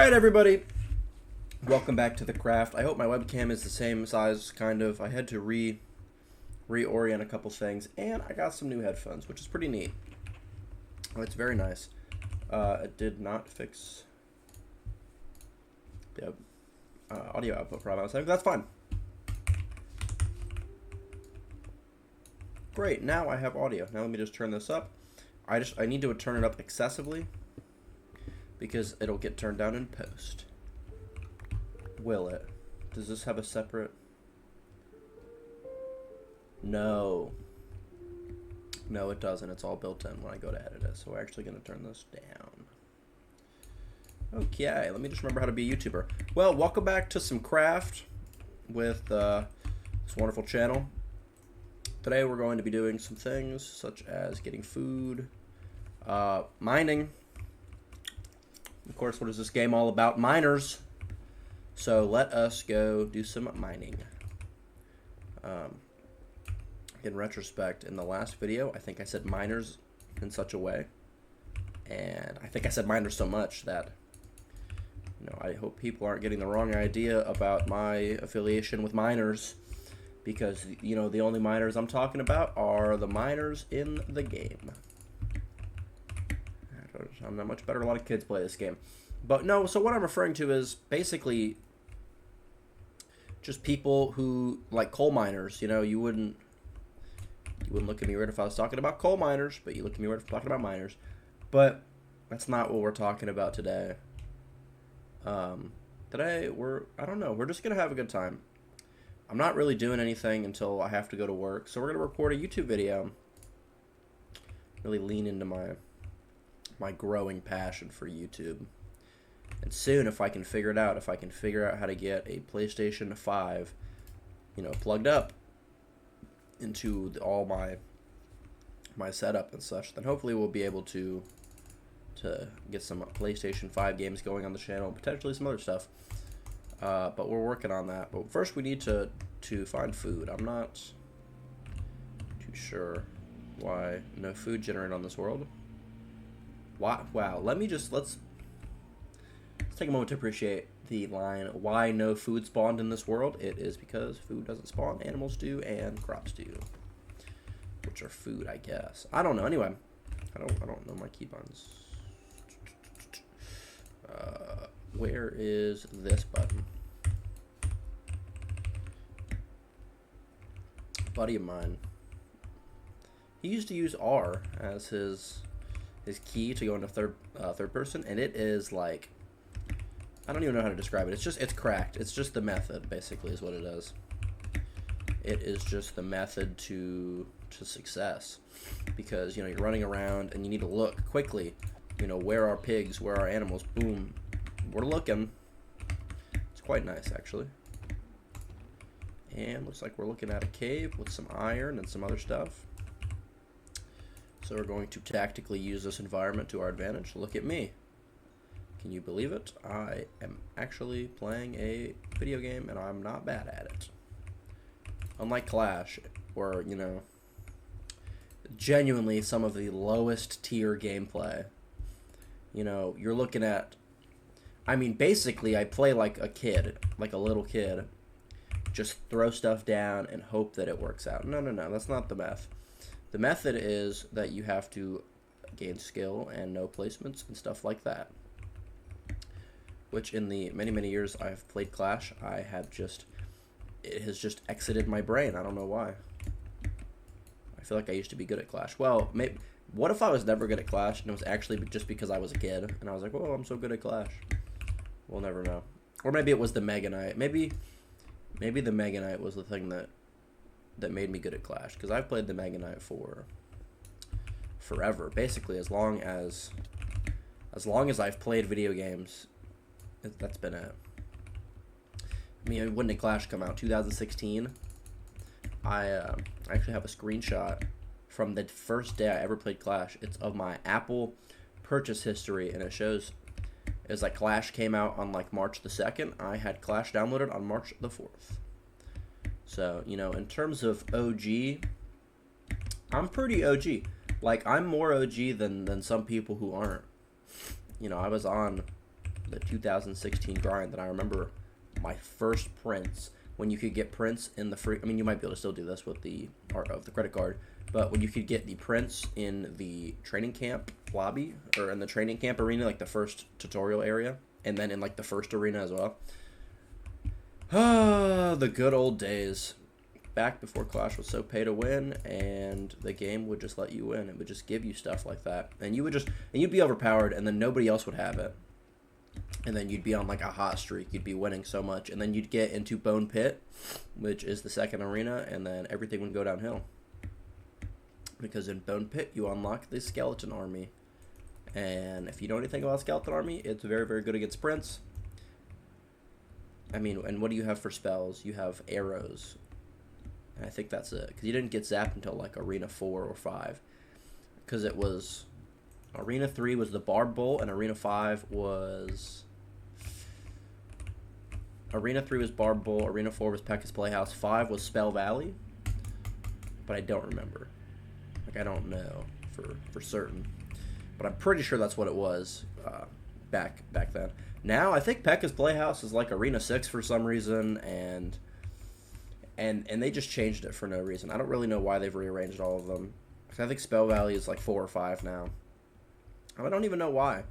Alright, everybody. Welcome back to the craft. I hope my webcam is the same size, kind of. I had to reorient a couple things, and I got some new headphones, which is pretty neat. Oh, it's very nice. It did not fix the audio output problem I was having. That's fine. Great, now I have audio. Now let me just turn this up. I need to turn it up excessively because it'll get turned down in post. Will it? Does this have a separate? No. No, it doesn't. It's all built in when I go to edit it. So we're actually going to turn this down. Okay, let me just remember how to be a YouTuber. Well, welcome back to some craft with this wonderful channel. Today we're going to be doing some things such as getting food, mining. Of course, what is this game all about? Miners. So let us go do some mining. In retrospect, in the last video, I think I said miners in such a way, and I think I said miners so much that, you know, I hope people aren't getting the wrong idea about my affiliation with miners, because, you know, the only miners I'm talking about are the miners in the game. I'm not much better. A lot of kids play this game. But no, so what I'm referring to is basically just people who, like coal miners, you know, you wouldn't look at me weird if I was talking about coal miners, but you look at me weird if I'm talking about miners. But that's not what we're talking about today. Today I don't know, we're just going to have a good time. I'm not really doing anything until I have to go to work, so we're going to record a YouTube video. Really lean into my growing passion for YouTube. And soon, if I can figure it out, how to get a PlayStation 5, you know, plugged up into all my setup and such, then hopefully we'll be able to get some PlayStation 5 games going on the channel, and potentially some other stuff. But we're working on that. But first, we need to find food. I'm not too sure why no food generated on this world. Wow, let's take a moment to appreciate the line, why no food spawned in this world. It is because food doesn't spawn, animals do, and crops do. Which are food, I guess. I don't know, anyway. I don't know my keybinds. Where is this button? A buddy of mine, he used to use R as his key to go into third person, and it is like, I don't even know how to describe it. It's cracked. It's just the method, basically, is what it is. It is just the method to success, because, you know, you're running around and you need to look quickly. You know, where are pigs? Where are animals? Boom, we're looking. It's quite nice, actually. And looks like we're looking at a cave with some iron and some other stuff. So we're going to tactically use this environment to our advantage. Look at me. Can you believe it? I am actually playing a video game, and I'm not bad at it. Unlike Clash, where, you know, genuinely some of the lowest tier gameplay. You know, you're looking at, I mean, basically I play like a kid, like a little kid. Just throw stuff down and hope that it works out. No, that's not the meth. The method is that you have to gain skill and know placements and stuff like that. Which in the many years I've played Clash, it has just exited my brain. I don't know why. I feel like I used to be good at Clash. Well, maybe, what if I was never good at Clash and it was actually just because I was a kid and I was like, oh, I'm so good at Clash. We'll never know. Or maybe it was the Mega Knight. Maybe the Mega Knight was the thing that made me good at Clash, because I've played the Mega Knight for forever. Basically, as long as I've played video games, that's been it. I mean, when did Clash come out? 2016. I actually have a screenshot from the first day I ever played Clash. It's of my Apple purchase history, and it shows it's like Clash came out on like March the 2nd. I had Clash downloaded on March the 4th. So, you know, in terms of OG, I'm pretty OG. Like, I'm more OG than some people who aren't. You know, I was on the 2016 grind that I remember my first prints, when you could get prints in the free, I mean, you might be able to still do this with the art of the credit card, but when you could get the prints in the training camp lobby, or in the training camp arena, like the first tutorial area, and then in like the first arena as well. Ah, the good old days. Back before Clash was so pay to win, and the game would just let you win. It would just give you stuff like that, and you'd be overpowered, and then nobody else would have it. And then you'd be on like a hot streak. You'd be winning so much, and then you'd get into Bone Pit, which is the second arena, and then everything would go downhill. Because in Bone Pit, you unlock the Skeleton Army, and if you know anything about Skeleton Army, it's very, very good against sprints. I mean, and what do you have for spells? You have arrows. And I think that's it. Because you didn't get zapped until like Arena 4 or 5. Because it was... Arena 3 was the Barb Bolt, and Arena 5 was... Arena 3 was Barb Bolt, Arena 4 was Pekka's Playhouse, 5 was Spell Valley. But I don't remember. Like, I don't know for certain. But I'm pretty sure that's what it was back then. Now, I think Pekka's Playhouse is like Arena 6 for some reason, and they just changed it for no reason. I don't really know why they've rearranged all of them. I think Spell Valley is like 4 or 5 now. I don't even know why.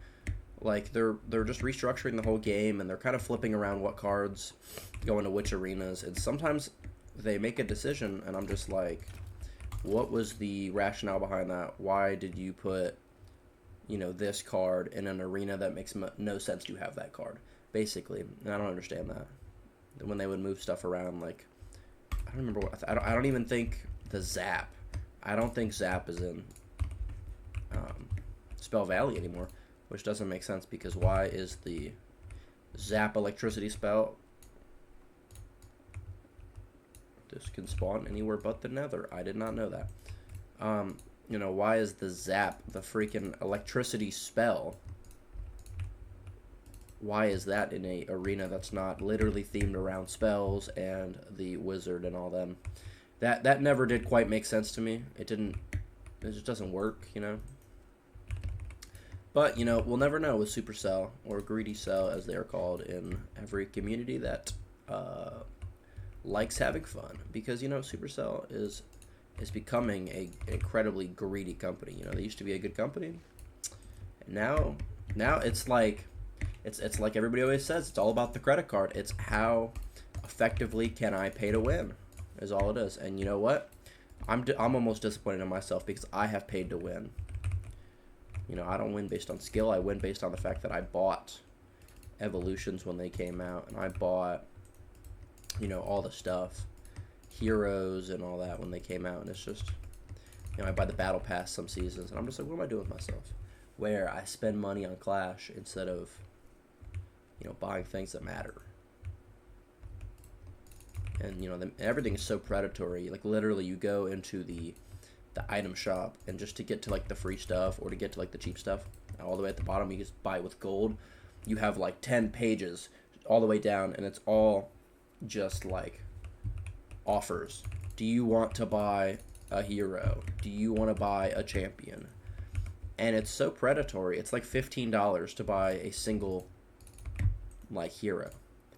Like, they're just restructuring the whole game, and they're kind of flipping around what cards go into which arenas. And sometimes they make a decision, and I'm just like, what was the rationale behind that? Why did you put, you know, this card in an arena that makes no sense to have that card, basically? And I don't understand that. When they would move stuff around, like, I don't remember what, I don't even think the Zap. I don't think Zap is in Spell Valley anymore, which doesn't make sense, because why is the Zap electricity spell? This can spawn anywhere but the Nether. I did not know that. You know, why is the Zap, the freaking electricity spell, why is that in a arena that's not literally themed around spells and the wizard and all them? That never did quite make sense to me. It just doesn't work, you know? But, you know, we'll never know with Supercell, or Greedy Cell as they are called in every community that likes having fun. Because, you know, Supercell is becoming a incredibly greedy company. You know, they used to be a good company. And now it's like everybody always says, it's all about the credit card. It's how effectively can I pay to win is all it is. And you know what? I'm almost disappointed in myself, because I have paid to win. You know, I don't win based on skill. I win based on the fact that I bought Evolutions when they came out, and I bought, you know, all the stuff, Heroes and all that when they came out, and it's just, you know, I buy the Battle Pass some seasons, and I'm just like, what am I doing with myself? Where I spend money on Clash instead of, you know, buying things that matter. And, you know, everything is so predatory. Like, literally, you go into the item shop, and just to get to, like, the free stuff, or to get to, like, the cheap stuff, all the way at the bottom, you just buy with gold. You have, like, 10 pages all the way down, and it's all just, like, offers. Do you want to buy a hero? Do you want to buy a champion? And it's so predatory. It's like $15 to buy a single, like, hero.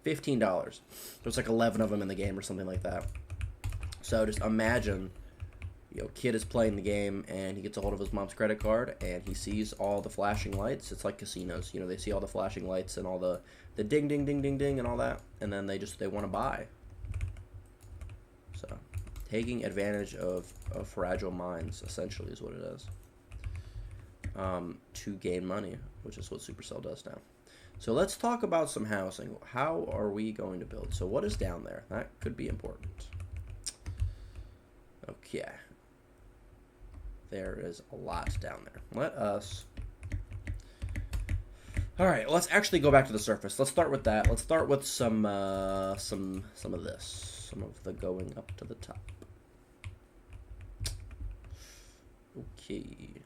$15. There's like 11 of them in the game or something like that. So just imagine, you know, kid is playing the game, and he gets a hold of his mom's credit card, and he sees all the flashing lights. It's like casinos, you know, they see all the flashing lights and all the ding, ding, ding, ding, ding, and all that, and then they want to buy. So, taking advantage of fragile minds, essentially, is what it is. To gain money, which is what Supercell does now. So let's talk about some housing. How are we going to build? So what is down there? That could be important. Okay. There is a lot down there. Let us... All right, let's actually go back to the surface. Let's start with that. Let's start with some of this. Some of the going up to the top. Okay.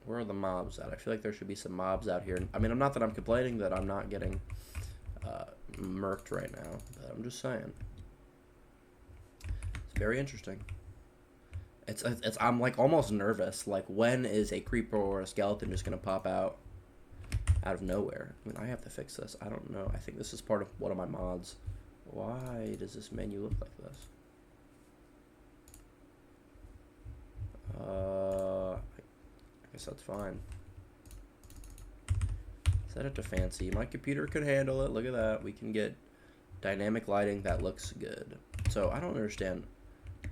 Where are the mobs at? I feel like there should be some mobs out here. I mean, not that I'm complaining that I'm not getting murked right now, but I'm just saying. It's very interesting. It's I'm like almost nervous. Like, when is a creeper or a skeleton just gonna pop out of nowhere? I mean, I have to fix this. I don't know. I think this is part of one of my mods. Why does this menu look like this? I guess that's fine. Set it to fancy. My computer could handle it. Look at that. We can get dynamic lighting that looks good. So I don't understand.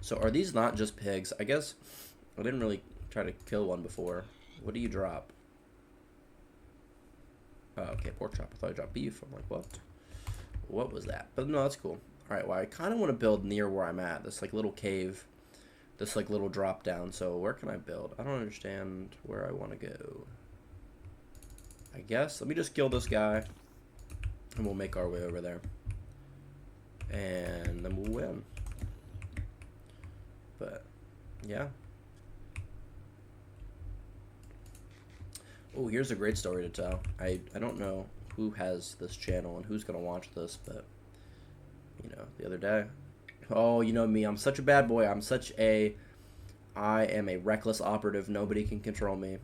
So are these not just pigs? I guess I didn't really try to kill one before. What do you drop? Oh, okay, pork chop. I thought I dropped beef. I'm like, what? What was that? But no, that's cool. All right, well, I kind of want to build near where I'm at. This like little cave, this like little drop down. So where can I build? I don't understand where I want to go. I guess let me just kill this guy, and we'll make our way over there, and then we'll win. But yeah. Oh, here's a great story to tell. I don't know who has this channel and who's gonna watch this, but you know, the other day, oh, you know me, I'm such a bad boy. I am a reckless operative. Nobody can control me.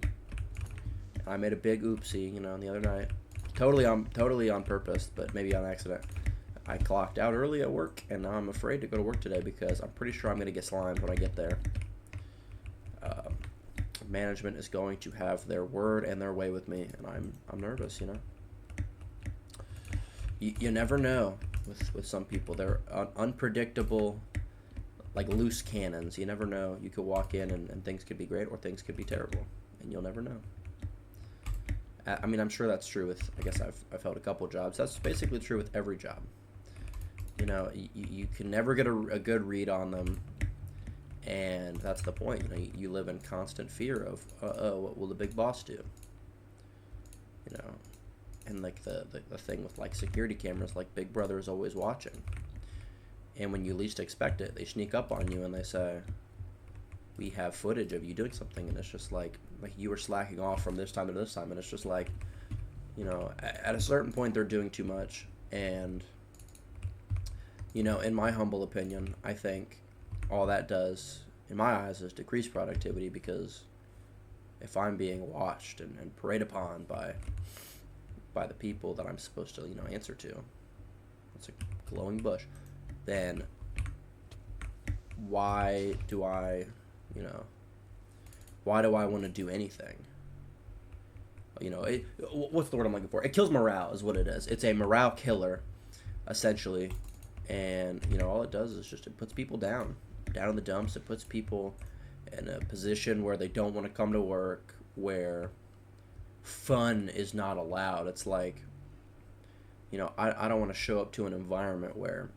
I made a big oopsie, you know, the other night. Totally on purpose, but maybe on accident. I clocked out early at work, and now I'm afraid to go to work today because I'm pretty sure I'm gonna get slimed when I get there. Management is going to have their word and their way with me, and I'm nervous, you know. You never know with some people. They're unpredictable, like loose cannons. You never know. You could walk in and things could be great or things could be terrible, and you'll never know. I mean, I'm sure that's true with, I guess I've held a couple jobs. That's basically true with every job. You know, you can never get a good read on them. And that's the point. You know, you live in constant fear of, what will the big boss do? You know, and like the thing with like security cameras, like Big Brother is always watching. And when you least expect it, they sneak up on you and they say, we have footage of you doing something, and it's just like you were slacking off from this time to this time, and it's just like, you know, at a certain point they're doing too much. And you know, in my humble opinion, I think all that does, in my eyes, is decrease productivity, because if I'm being watched and preyed upon by the people that I'm supposed to, you know, answer to, it's a glowing bush, then why do I want to do anything? You know, what's the word I'm looking for? It kills morale is what it is. It's a morale killer, essentially. And, you know, all it does is just, it puts people down in the dumps. It puts people in a position where they don't want to come to work, where fun is not allowed. It's like, you know, I don't want to show up to an environment where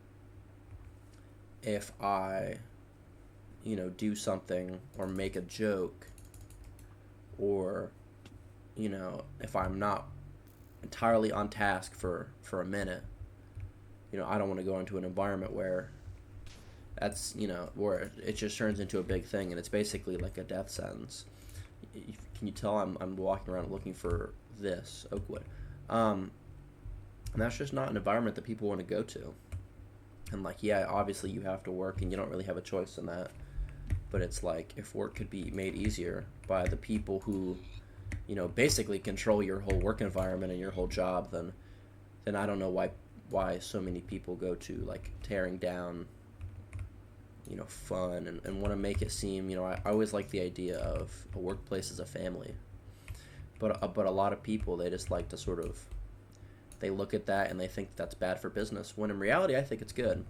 if I, you know, do something or make a joke, or, you know, if I'm not entirely on task for a minute, you know, I don't want to go into an environment where that's, you know, where it just turns into a big thing, and it's basically like a death sentence. Can you tell I'm walking around looking for this Oakwood? And that's just not an environment that people want to go to. And like, yeah, obviously you have to work and you don't really have a choice in that. But it's like, if work could be made easier by the people who, you know, basically control your whole work environment and your whole job, then I don't know why so many people go to like tearing down, you know, fun and want to make it seem, you know, I always like the idea of a workplace as a family, but a lot of people, they just like to sort of, they look at that and they think that's bad for business, when in reality I think it's good.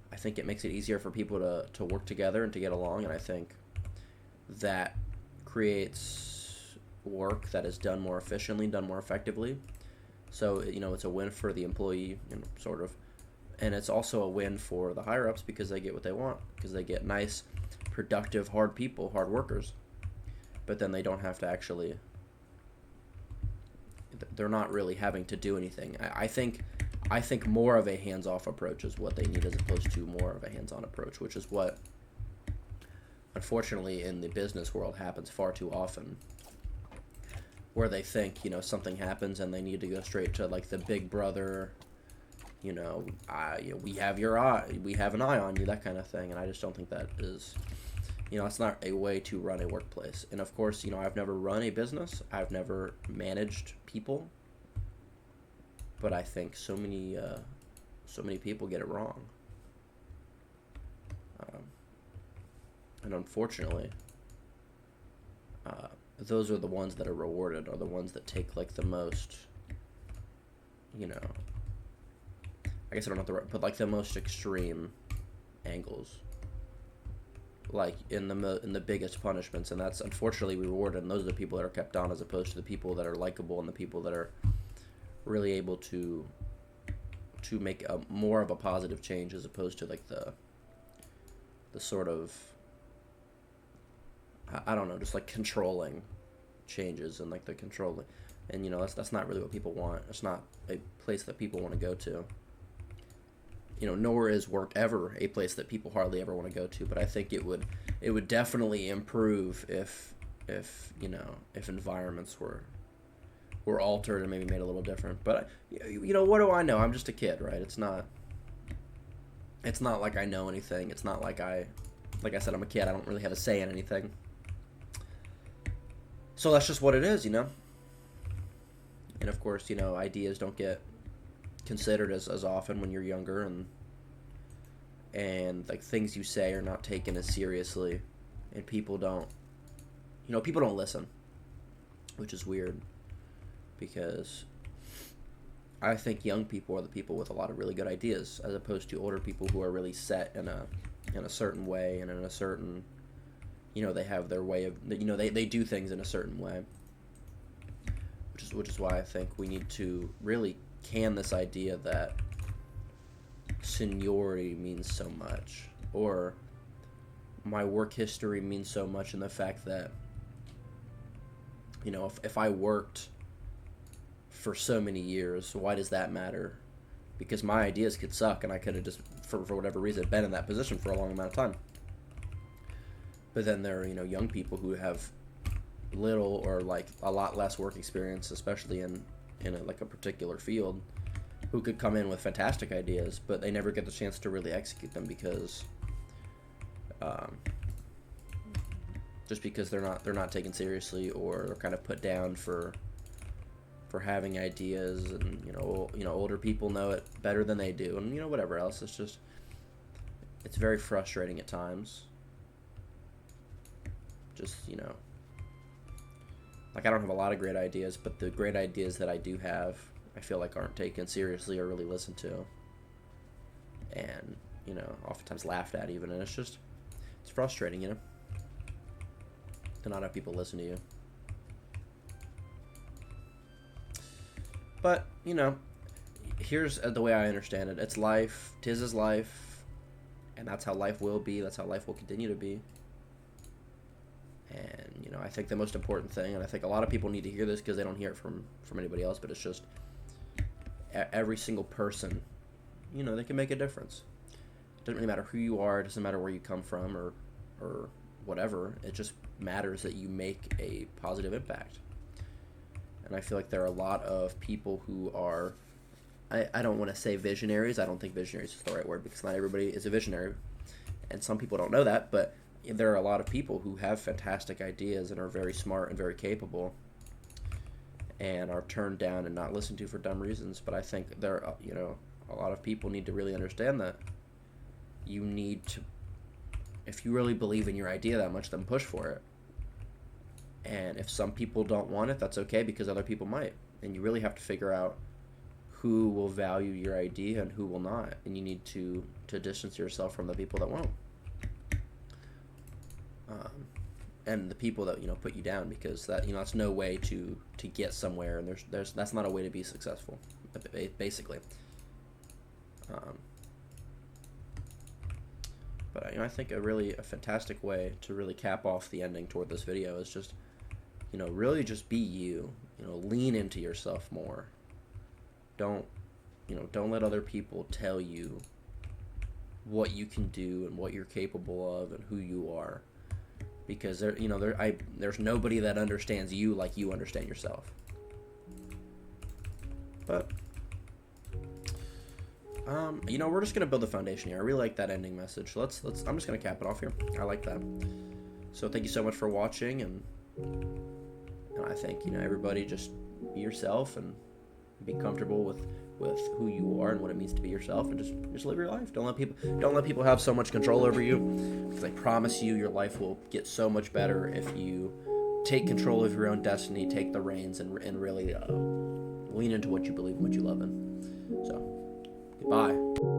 I think it makes it easier for people to work together and to get along, and I think that creates work that is done more efficiently, done more effectively. So, you know, it's a win for the employee, you know, sort of. And it's also a win for the higher-ups, because they get what they want, because they get nice, productive, hard people, hard workers. But then they don't have to actually, they're not really having to do anything. I think more of a hands-off approach is what they need, as opposed to more of a hands-on approach, which is what, unfortunately, in the business world happens far too often, where they think, you know, something happens and they need to go straight to like the Big Brother, you know, we have your eye, we have an eye on you, that kind of thing. And I just don't think that is It's not a way to run a workplace. And of course, I've never run a business. I've never managed people. But I think so many people get it wrong. And unfortunately, those are the ones that are rewarded, are the ones that take like the most, I guess I don't know but like the most extreme angles, like in the biggest punishments, and that's unfortunately rewarded. And those are the people that are kept on, as opposed to the people that are likable and the people that are really able to make a more of a positive change, as opposed to like the sort of, I don't know, just like controlling changes and like the controlling, and that's not really what people want. It's not a place that people want to go to. Nor is work ever a place that people hardly ever want to go to. But I think it would definitely improve if environments were altered and maybe made a little different. But what do I know? I'm just a kid, right? It's not like I know anything. It's not like I said, I'm a kid. I don't really have a say in anything. So that's just what it is, And of course, ideas don't get considered as often when you're younger, and like things you say are not taken as seriously, and people don't listen, which is weird, because I think young people are the people with a lot of really good ideas, as opposed to older people who are really set in a certain way, and in a certain, they have their way of, they do things in a certain way, which is why I think we need to really can this idea that seniority means so much, or my work history means so much, in the fact that if I worked for so many years, why does that matter? Because my ideas could suck, and I could have just for whatever reason been in that position for a long amount of time. But then there are young people who have little or like a lot less work experience, especially in a particular field, who could come in with fantastic ideas, but they never get the chance to really execute them, because just because they're not taken seriously, or they're kind of put down for having ideas, and older people know it better than they do, and whatever else. It's very frustrating at times. Just like, I don't have a lot of great ideas, but the great ideas that I do have, I feel like aren't taken seriously or really listened to, and oftentimes laughed at even, and it's frustrating, to not have people listen to you. But here's the way I understand it: it's life, 'tis is life, and that's how life will be. That's how life will continue to be. And I think the most important thing, and I think a lot of people need to hear this because they don't hear it from anybody else, but it's just every single person, they can make a difference. It doesn't really matter who you are. It doesn't matter where you come from or whatever. It just matters that you make a positive impact. And I feel like there are a lot of people who are, I don't want to say visionaries. I don't think visionaries is the right word, because not everybody is a visionary, and some people don't know that, but there are a lot of people who have fantastic ideas and are very smart and very capable, and are turned down and not listened to for dumb reasons. But I think there are, a lot of people need to really understand that you need to, if you really believe in your idea that much, then push for it. And if some people don't want it, that's okay, because other people might. And you really have to figure out who will value your idea and who will not. And you need to distance yourself from the people that won't. And the people that put you down, because that that's no way to get somewhere, and there's that's not a way to be successful, basically. But I think a fantastic way to really cap off the ending toward this video is just really just be you. Lean into yourself more. Don't let other people tell you what you can do and what you're capable of and who you are. Because there's nobody that understands you like you understand yourself. But we're just gonna build the foundation here. I really like that ending message. I'm just gonna cap it off here. I like that. So thank you so much for watching, and I think, everybody just be yourself and be comfortable with who you are and what it means to be yourself, and just live your life. Don't let people have so much control over you, because I promise you your life will get so much better if you take control of your own destiny, take the reins, and really lean into what you believe and what you love in. So, goodbye.